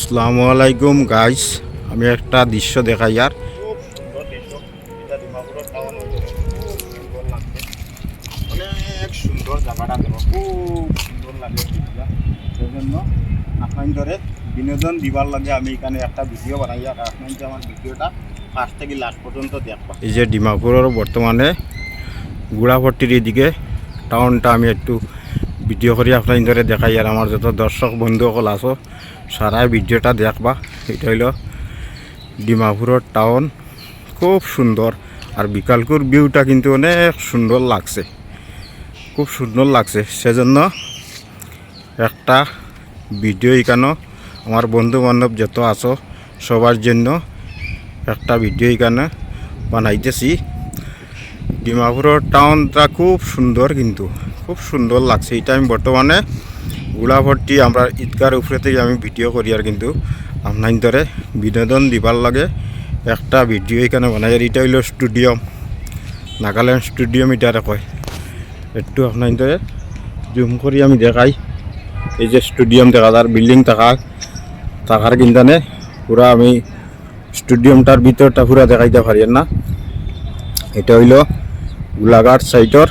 আসসালামু আলাইকুম গাইস, আমি একটা দৃশ্য দেখাই আর অনেক সুন্দর জায়গাটা দেখো, খুব সুন্দর লাগে। সেজন্য আপনার ধরে বিনোদন দিবার লাগে আমি এখানে একটা ভিডিও বানাই আর আপনার আমার ভিডিওটা ফার্স্ট থেকে লাস্ট পর্যন্ত দেখবা। এই যে ডিমাপুরের বর্তমানে গুড়াভট্টির এদিকে টাউনটা আমি একটু ভিডিও করি আপনার ধরে দেখাই আর আমার যত দর্শক বন্ধুসকল আছো সারাই ভিডিওটা দেখবা। এটা হইল ডিমাপুরের টাউন, খুব সুন্দর আর বিকালকুর ভিউটা কিন্তু অনেক সুন্দর লাগছে, খুব সুন্দর লাগছে। সেজন্য একটা ভিডিও এখানে আমার বন্ধু বান্ধব যত আছো সবার জন্য একটা ভিডিও এখানে বানাইতেছি। ডিমাপুরের টাউনটা খুব সুন্দর, কিন্তু খুব সুন্দর লাগছে। এটা আমি বর্তমানে গুড়াভট্টি আমরা ঈদগার উপরে থেকে আমি ভিডিও করি আর কিন্তু আপনার ধরে বিনোদন দিবার লাগে একটা ভিডিও এখানে বানাই। আর এটা হইল স্টুডিয়াম, নাগাল্যান্ড স্টুডিয়াম এটারে কয়। একটু আপনার ধরে জুম করি আমি দেখাই। এই যে স্টুডিয়াম দেখা যার বিল্ডিং থাকার কিনতানে পুরা আমি স্টুডিয়ামটার ভিতরটা পুরা দেখাইতে পারি না। এটা হইল গোলাঘাট সাইটর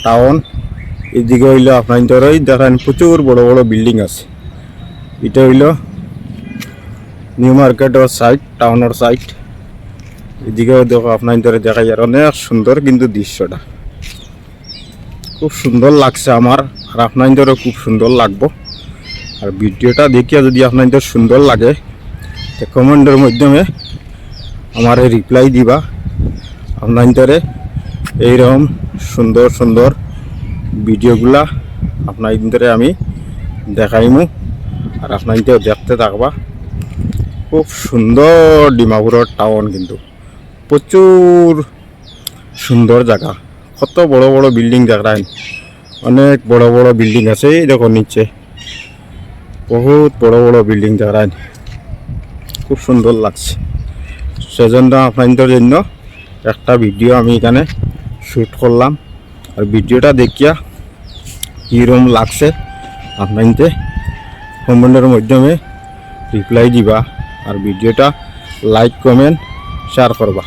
টাউন, এদিকে হইল আপনার ধরেই দেখেন প্রচুর বড় বড় বিল্ডিং আছে। এটা হইল নিউ মার্কেটের সাইড, টাউনের সাইড। এদিকেও দেখো আপনার ধরে দেখাই আর অনেক সুন্দর কিন্তু দৃশ্যটা খুব সুন্দর লাগছে আমার, আর আপনার ধরে খুব সুন্দর লাগবো। আর ভিডিওটা দেখিয়া যদি আপনাদের সুন্দর লাগে কমেন্টের মাধ্যমে আমার রিপ্লাই দিবা। আপনাদের এইরকম সুন্দর সুন্দর ভিডিওগুলা আপনাদের আমি দেখাইমু আর আপনাদের দেখতে থাকবা। খুব সুন্দর ডিমাপুরের টাউন, কিন্তু প্রচুর সুন্দর জায়গা, কত বড় বড় বিল্ডিং দেখায়, অনেক বড় বড় বিল্ডিং আছে। এই দেখো নিচে বহুত বড় বড় বিল্ডিং দেখায়, খুব সুন্দর লাগছে। সেজন্য আপনাদের জন্য একটা ভিডিও আমি এখানে শ্যুট করলাম। আর ভিডিওটা দেখিয়া কীরকম লাগছে আপনাদের কমেন্টের মাধ্যমে রিপ্লাই দিবা আর ভিডিওটা লাইক কমেন্ট শেয়ার করবা।